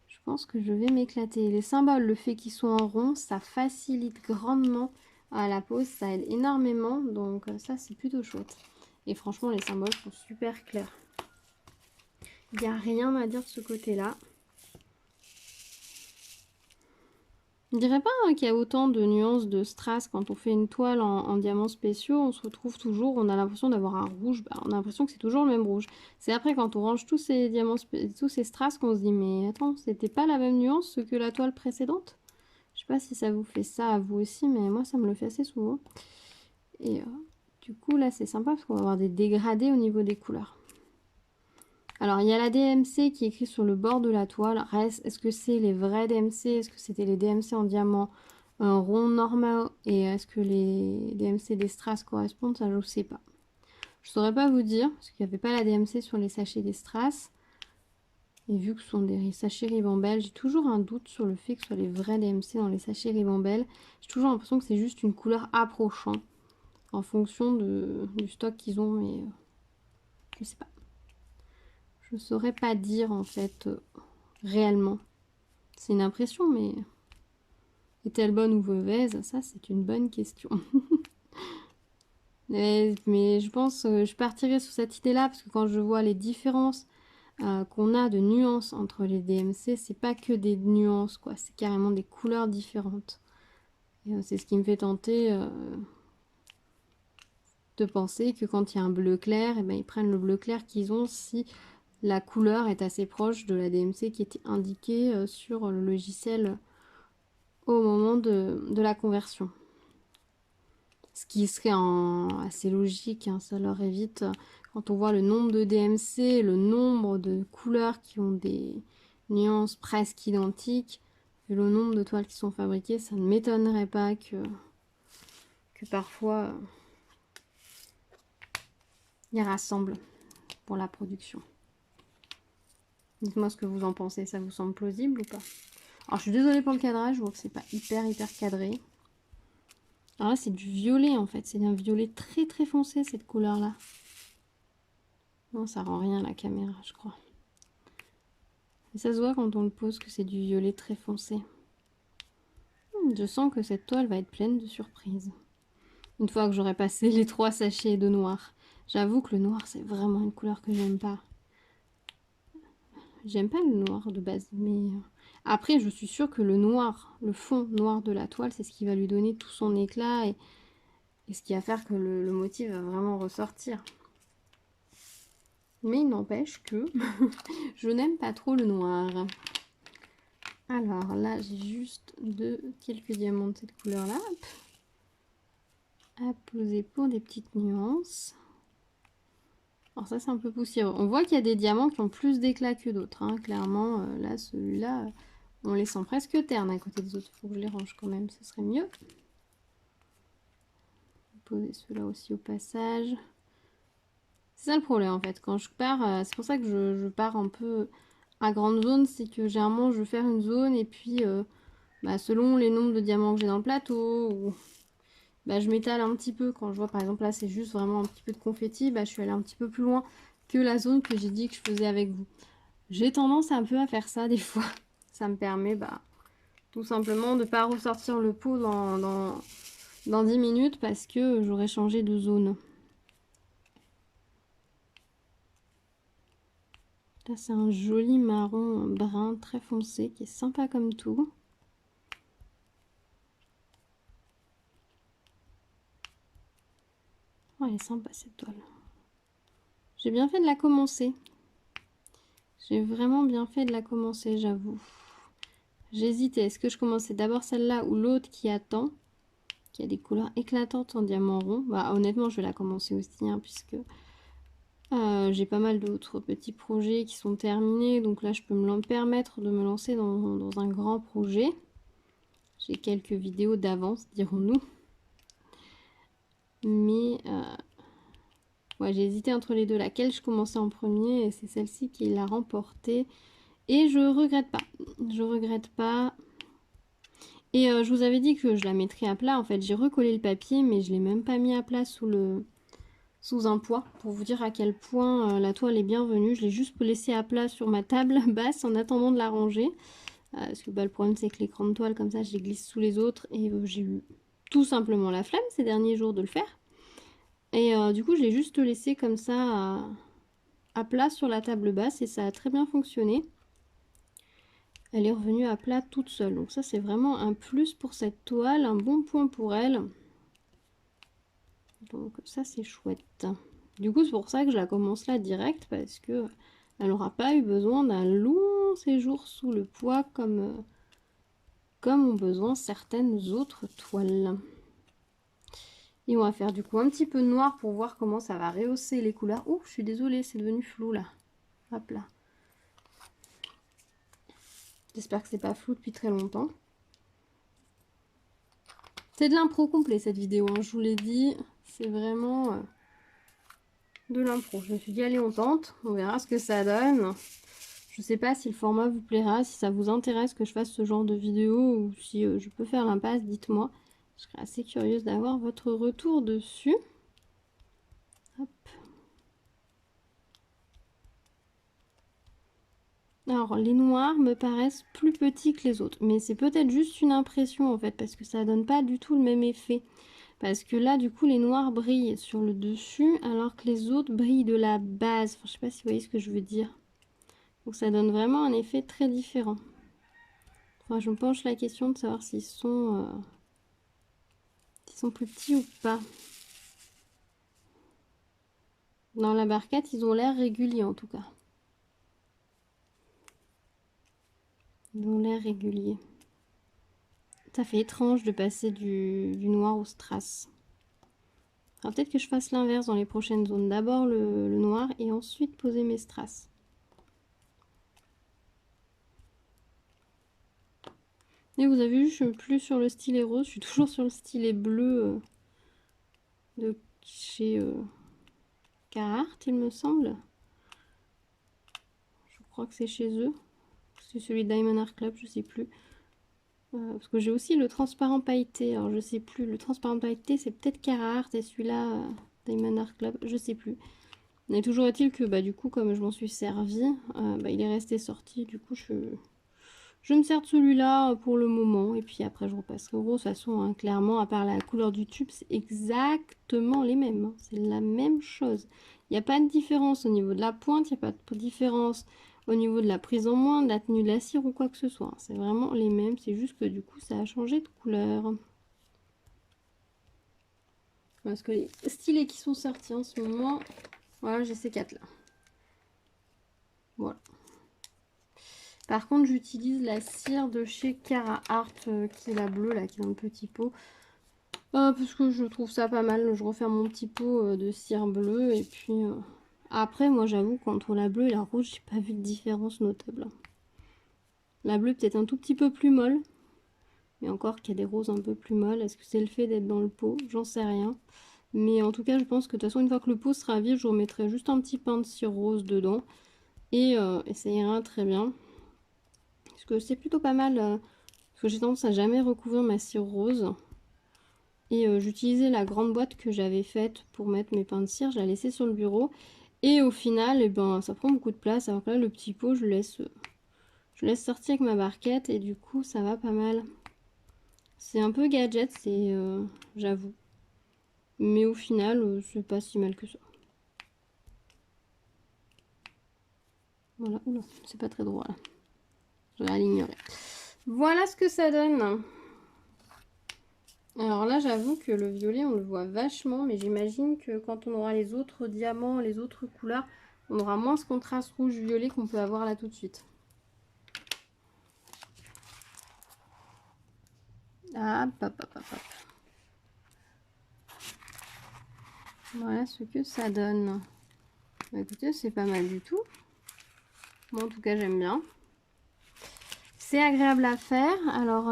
Je pense que je vais m'éclater. Les symboles, le fait qu'ils soient en rond, ça facilite grandement la pose, ça aide énormément. Donc ça c'est plutôt chouette. Et franchement les symboles sont super clairs. Il n'y a rien à dire de ce côté-là. Je dirais pas qu'il y a autant de nuances de strass quand on fait une toile en diamants spéciaux. On se retrouve toujours, on a l'impression d'avoir un rouge. On a l'impression que c'est toujours le même rouge. C'est après quand on range tous ces diamants, tous ces strass qu'on se dit mais attends, c'était pas la même nuance que la toile précédente? Je sais pas si ça vous fait ça à vous aussi, mais moi ça me le fait assez souvent. Et du coup là c'est sympa parce qu'on va avoir des dégradés au niveau des couleurs. Alors il y a la DMC qui est écrite sur le bord de la toile. Est-ce que c'est les vrais DMC? Est-ce que c'était les DMC en diamant rond normal? Et est-ce que les DMC des strass correspondent? Ça je ne sais pas. Je ne saurais pas vous dire parce qu'il n'y avait pas la DMC sur les sachets des strass. Et vu que ce sont des sachets Ribambelle, j'ai toujours un doute sur le fait que ce soit les vrais DMC dans les sachets Ribambelle. J'ai toujours l'impression que c'est juste une couleur approchant en fonction du stock qu'ils ont, mais je sais pas. Je ne saurais pas dire en fait réellement. C'est une impression, mais est-elle bonne ou mauvaise? Ça, c'est une bonne question. mais je pense que je partirai sur cette idée-là parce que quand je vois les différences qu'on a de nuances entre les DMC, c'est pas que des nuances, quoi. C'est carrément des couleurs différentes. C'est ce qui me fait tenter de penser que quand il y a un bleu clair, et ben, ils prennent le bleu clair qu'ils ont si la couleur est assez proche de la DMC qui était indiquée sur le logiciel au moment de la conversion. Ce qui serait assez logique, hein, ça leur évite, quand on voit le nombre de DMC, le nombre de couleurs qui ont des nuances presque identiques. Vu le nombre de toiles qui sont fabriquées, ça ne m'étonnerait pas que parfois ils rassemblent pour la production. Dites-moi ce que vous en pensez, ça vous semble plausible ou pas? Alors je suis désolée pour le cadrage, je vois que c'est pas hyper cadré. Alors là c'est du violet en fait, c'est un violet très foncé cette couleur là. Non, ça rend rien à la caméra je crois. Et ça se voit quand on le pose que c'est du violet très foncé. Je sens que cette toile va être pleine de surprises. Une fois que j'aurai passé les 3 sachets de noir. J'avoue que le noir c'est vraiment une couleur que j'aime pas. J'aime pas le noir de base, mais après je suis sûre que le noir, le fond noir de la toile, c'est ce qui va lui donner tout son éclat et ce qui va faire que le motif va vraiment ressortir. Mais il n'empêche que je n'aime pas trop le noir. Alors là, j'ai juste quelques diamants de cette couleur-là à poser pour des petites nuances. Alors ça, c'est un peu poussiéreux. On voit qu'il y a des diamants qui ont plus d'éclat que d'autres. Hein. Clairement, là, celui-là, on les sent presque ternes à côté des autres. Il faut que je les range quand même, ce serait mieux. Poser ceux-là aussi au passage. C'est ça le problème en fait. Quand je pars, c'est pour ça que je pars un peu à grande zone. C'est que généralement, je veux faire une zone et puis... selon les nombres de diamants que j'ai dans le plateau, ou je m'étale un petit peu. Quand je vois par exemple là c'est juste vraiment un petit peu de confetti, je suis allée un petit peu plus loin que la zone que j'ai dit que je faisais avec vous. J'ai tendance un peu à faire ça des fois. Ça me permet tout simplement de ne pas ressortir le pot dans 10 minutes parce que j'aurais changé de zone. Là c'est un joli marron brun très foncé qui est sympa comme tout. Oh, elle est sympa cette toile. J'ai bien fait de la commencer. J'ai vraiment bien fait de la commencer, j'avoue. J'hésitais, est-ce que je commençais d'abord celle-là ou l'autre qui attend, qui a des couleurs éclatantes en diamant rond. Honnêtement, je vais la commencer aussi, hein, puisque j'ai pas mal d'autres petits projets qui sont terminés. Donc là, je peux me permettre de me lancer dans un grand projet. J'ai quelques vidéos d'avance, dirons-nous. Mais ouais, j'ai hésité entre les deux. Laquelle je commençais en premier, et c'est celle-ci qui l'a remportée. Et je regrette pas. Je regrette pas. Et je vous avais dit que je la mettrais à plat. En fait, j'ai recollé le papier, mais je ne l'ai même pas mis à plat sous un poids. Pour vous dire à quel point la toile est bienvenue. Je l'ai juste laissée à plat sur ma table basse en attendant de la ranger. Parce que le problème, c'est que les grandes toiles, comme ça, je les glisse sous les autres. Et j'ai eu tout simplement la flemme ces derniers jours de le faire. Et du coup, je l'ai juste laissé comme ça à plat sur la table basse. Et ça a très bien fonctionné. Elle est revenue à plat toute seule. Donc ça, c'est vraiment un plus pour cette toile, un bon point pour elle. Donc ça, c'est chouette. Du coup, c'est pour ça que je la commence là direct, parce que elle n'aura pas eu besoin d'un long séjour sous le poids comme ont besoin certaines autres toiles. Et on va faire du coup un petit peu de noir pour voir comment ça va rehausser les couleurs. Oh, je suis désolée, c'est devenu flou là. Hop là. J'espère que c'est pas flou depuis très longtemps. C'est de l'impro complet cette vidéo, hein, je vous l'ai dit. C'est vraiment de l'impro. Je me suis dit, allez, on tente. On verra ce que ça donne. Je sais pas si le format vous plaira, si ça vous intéresse que je fasse ce genre de vidéo ou si je peux faire l'impasse, dites-moi. Je serais assez curieuse d'avoir votre retour dessus. Hop. Alors, les noirs me paraissent plus petits que les autres. Mais c'est peut-être juste une impression, en fait, parce que ça donne pas du tout le même effet. Parce que là, du coup, les noirs brillent sur le dessus, alors que les autres brillent de la base. Enfin, je sais pas si vous voyez ce que je veux dire. Donc, ça donne vraiment un effet très différent. Enfin, je me penche la question de savoir s'ils sont plus petits ou pas. Dans la barquette, ils ont l'air réguliers, en tout cas. Ils ont l'air réguliers. Ça fait étrange de passer du noir au strass. Alors peut-être que je fasse l'inverse dans les prochaines zones. D'abord le noir et ensuite poser mes strass. Et vous avez vu, je suis plus sur le stylet rose, je suis toujours sur le stylet bleu de chez Carhartt, il me semble. Je crois que c'est chez eux. C'est celui de Diamond Art Club, je sais plus. Parce que j'ai aussi le transparent pailleté, alors je sais plus. Le transparent pailleté, c'est peut-être Carhartt et celui-là, Diamond Art Club, je sais plus. Mais toujours est-il que du coup, comme je m'en suis servi, il est resté sorti. Du coup, je me sers de celui-là pour le moment. Et puis après, je repasserai au rose. De toute façon, hein, clairement, à part la couleur du tube, c'est exactement les mêmes. Hein. C'est la même chose. Il n'y a pas de différence au niveau de la pointe. Il n'y a pas de différence au niveau de la prise en main, de la tenue de la cire ou quoi que ce soit. C'est vraiment les mêmes. C'est juste que du coup, ça a changé de couleur. Parce que les stylés qui sont sortis en ce moment... Voilà, j'ai ces 4 là. Voilà. Par contre, j'utilise la cire de chez Carhartt, qui est la bleue, là, qui est dans le petit pot. Parce que je trouve ça pas mal. Je refais mon petit pot de cire bleue. Et puis, après, moi, j'avoue qu'entre la bleue et la rouge, j'ai pas vu de différence notable. La bleue, peut-être un tout petit peu plus molle. Mais encore qu'il y a des roses un peu plus molles. Est-ce que c'est le fait d'être dans le pot? J'en sais rien. Mais en tout cas, je pense que de toute façon, une fois que le pot sera vide, je remettrai juste un petit pain de cire rose dedans. Et ça ira très bien. Parce que c'est plutôt pas mal. Parce que j'ai tendance à jamais recouvrir ma cire rose. Et j'utilisais la grande boîte que j'avais faite pour mettre mes pains de cire. Je la laissais sur le bureau. Et au final, ça prend beaucoup de place. Alors que là, le petit pot, je laisse sortir avec ma barquette. Et du coup, ça va pas mal. C'est un peu gadget, j'avoue. Mais au final, c'est pas si mal que ça. Voilà, oula, c'est pas très droit là. Je vais l'ignorer. Voilà ce que ça donne. Alors là, j'avoue que le violet, on le voit vachement, mais j'imagine que quand on aura les autres diamants, les autres couleurs, on aura moins ce contraste rouge-violet qu'on peut avoir là tout de suite. Ah, hop, hop, hop, hop. Voilà ce que ça donne. Bah, écoutez, c'est pas mal du tout. Moi, en tout cas, j'aime bien. C'est agréable à faire. Alors,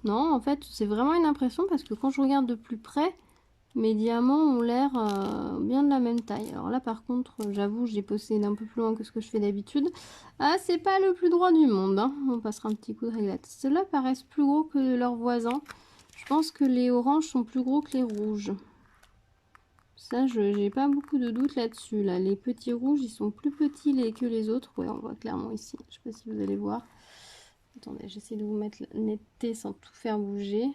non, en fait, c'est vraiment une impression parce que quand je regarde de plus près, mes diamants ont l'air bien de la même taille. Alors là, par contre, j'avoue, j'ai posé d'un peu plus loin que ce que je fais d'habitude. Ah, c'est pas le plus droit du monde. Hein. On passera un petit coup de réglette. Ceux-là paraissent plus gros que leurs voisins. Je pense que les oranges sont plus gros que les rouges. Ça, j'ai pas beaucoup de doute là-dessus. Là. Les petits rouges, ils sont plus petits que les autres. Ouais, on voit clairement ici. Je sais pas si vous allez voir. Attendez, j'essaie de vous mettre la netteté sans tout faire bouger.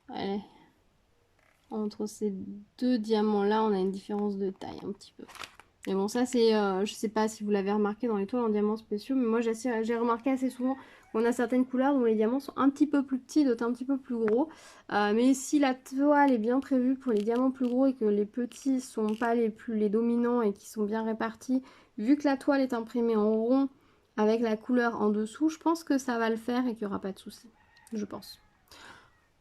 Allez. Entre ces deux diamants-là, on a une différence de taille un petit peu. Mais bon, ça c'est... je sais pas si vous l'avez remarqué dans les toiles en diamants spéciaux, mais moi j'ai remarqué assez souvent qu'on a certaines couleurs dont les diamants sont un petit peu plus petits, d'autres un petit peu plus gros. Mais si la toile est bien prévue pour les diamants plus gros et que les petits sont pas les dominants et qui sont bien répartis, vu que la toile est imprimée en rond avec la couleur en dessous, je pense que ça va le faire et qu'il n'y aura pas de souci. Je pense.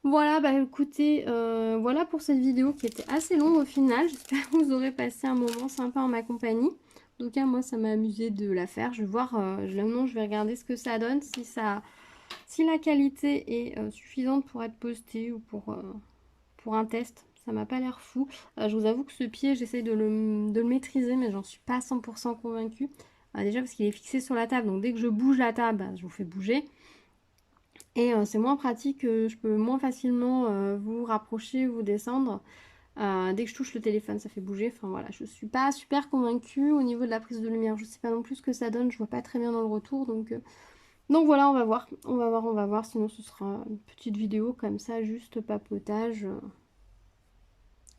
Voilà, bah écoutez, voilà pour cette vidéo qui était assez longue au final. J'espère que vous aurez passé un moment sympa en ma compagnie. En tout cas, moi, ça m'a amusé de la faire. Je vais voir, je vais regarder ce que ça donne, si la qualité est suffisante pour être postée ou pour un test. Ça m'a pas l'air fou. Je vous avoue que ce pied, j'essaye de le maîtriser, mais j'en suis pas 100% convaincue. Déjà parce qu'il est fixé sur la table, donc dès que je bouge la table, je vous fais bouger. Et c'est moins pratique, je peux moins facilement vous rapprocher, vous descendre. Dès que je touche le téléphone, ça fait bouger. Enfin voilà, je suis pas super convaincue au niveau de la prise de lumière. Je sais pas non plus ce que ça donne, je vois pas très bien dans le retour. Donc voilà, on va voir. On va voir. Sinon ce sera une petite vidéo comme ça, juste papotage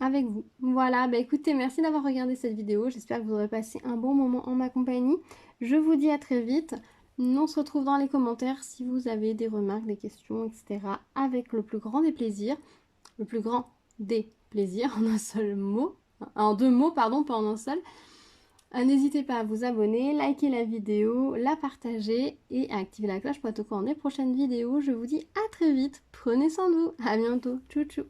avec vous. Voilà, bah écoutez, merci d'avoir regardé cette vidéo. J'espère que vous aurez passé un bon moment en ma compagnie. Je vous dis à très vite. On se retrouve dans les commentaires si vous avez des remarques, des questions, etc. avec le plus grand des plaisirs. Le plus grand des plaisirs en un seul mot. En deux mots, pardon, pas en un seul. N'hésitez pas à vous abonner, liker la vidéo, la partager et à activer la cloche pour être au courant des prochaines vidéos. Je vous dis à très vite. Prenez soin de vous. À bientôt. Tchou tchou.